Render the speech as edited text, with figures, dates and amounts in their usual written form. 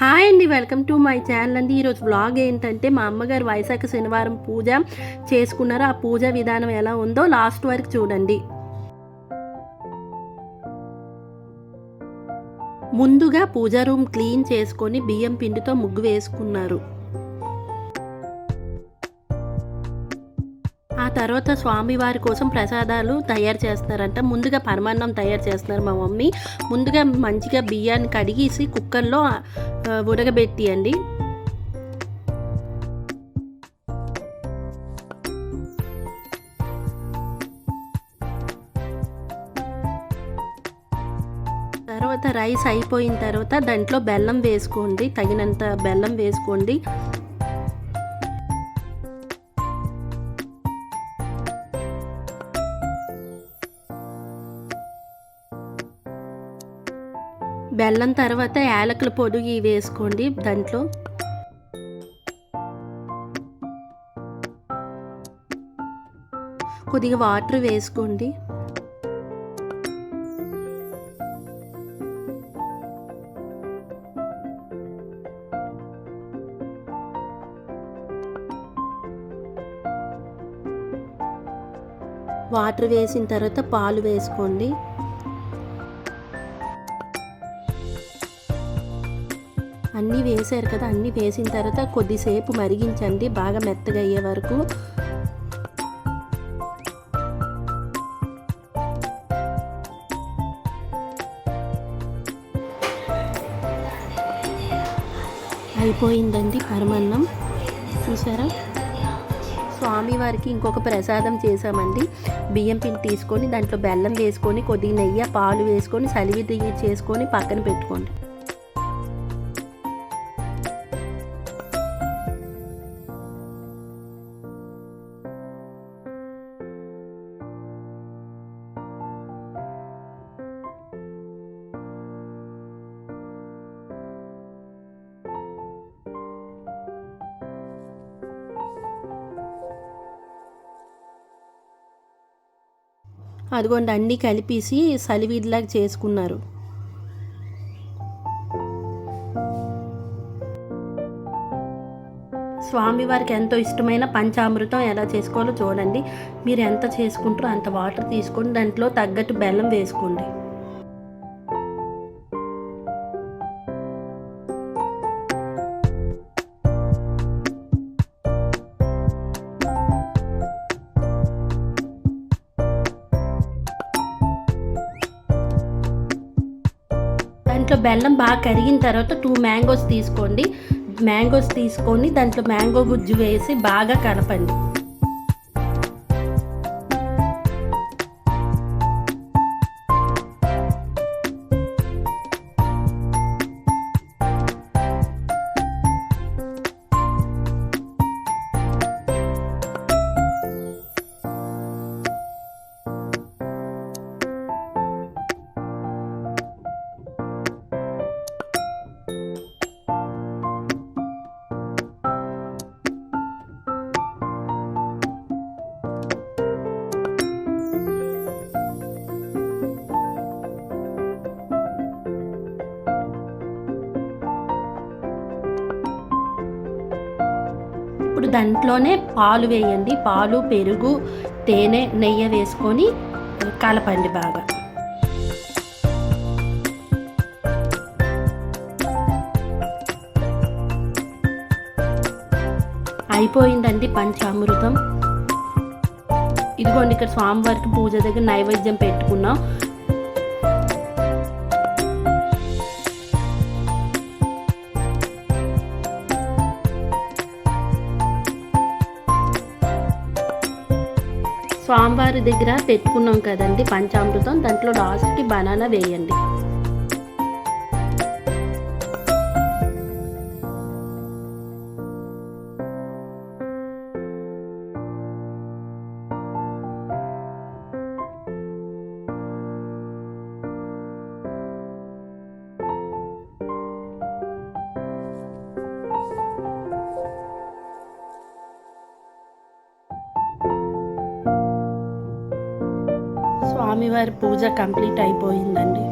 Hi అండి, welcome to my channel అండి. ఈరోజు వ్లాగ్ ఏంటంటే మా అమ్మగారు వైశాఖ శనివారం పూజ చేసుకున్నారు. ఆ పూజ విధానం ఎలా ఉందో లాస్ట్ వరకు చూడండి. ముందుగా పూజా రూమ్ క్లీన్ చేసుకొని బియ్యం పిండితో ముగ్గు వేసుకున్నారు. ఆ తర్వాత స్వామివారి కోసం ప్రసాదాలు తయారు చేస్తున్నారంట. ముందుగా పరమాన్నం తయారు చేస్తున్నారు మా మమ్మీ. ముందుగా మంచిగా బియ్యాన్ని కడిగేసి కుక్కర్లో ఉడకబెట్టి అండి. తర్వాత రైస్ అయిపోయిన తర్వాత దాంట్లో బెల్లం వేసుకోండి, తగినంత బెల్లం వేసుకోండి. బెల్లం తర్వాత యాలకుల పొడి వేసుకోండి. దాంట్లో కొద్దిగా వాటర్ వేసుకోండి. వాటర్ వేసిన తర్వాత పాలు వేసుకోండి. అన్నీ వేసారు కదా, అన్నీ వేసిన తర్వాత కొద్దిసేపు మరిగించండి బాగా మెత్తగా అయ్యే వరకు. అయిపోయిందండి పరమాన్నం. చూసారా, స్వామివారికి ఇంకొక ప్రసాదం చేసామండి. బియ్యం పిండి తీసుకొని దాంట్లో బెల్లం వేసుకొని కొద్దిగా నెయ్యి పాలు వేసుకొని సలివిడి చేసుకొని పక్కన పెట్టుకోండి. అదిగోండి అన్నీ కలిపేసి సలివిడిలాగా చేసుకున్నారు. స్వామివారికి ఎంతో ఇష్టమైన పంచామృతం ఎలా చేసుకోవాలో చూడండి. మీరు ఎంత చేసుకుంటారో అంత వాటర్ తీసుకొని దాంట్లో తగ్గట్టు బెల్లం వేసుకోండి. దాంట్లో బెల్లం బాగా కరిగిన తర్వాత 2 మ్యాంగోస్ తీసుకోండి. మ్యాంగోస్ తీసుకొని దాంట్లో మ్యాంగో గుజ్జు వేసి బాగా కలపండి. ఇప్పుడు దాంట్లోనే పాలు వేయండి. పాలు, పెరుగు, తేనె, నెయ్యి వేసుకొని కలపండి బాగా. అయిపోయిందండి పంచామృతం. ఇదిగోండి ఇక్కడ స్వామివారికి పూజ దగ్గర నైవేద్యం పెట్టుకున్నాం. స్వామివారి దగ్గర పెట్టుకున్నాం కదండి పంచామృతం, దాంట్లో లాస్ట్కి బనానా వేయండి. స్వామివారి పూజ కంప్లీట్ అయిపోయిందండి.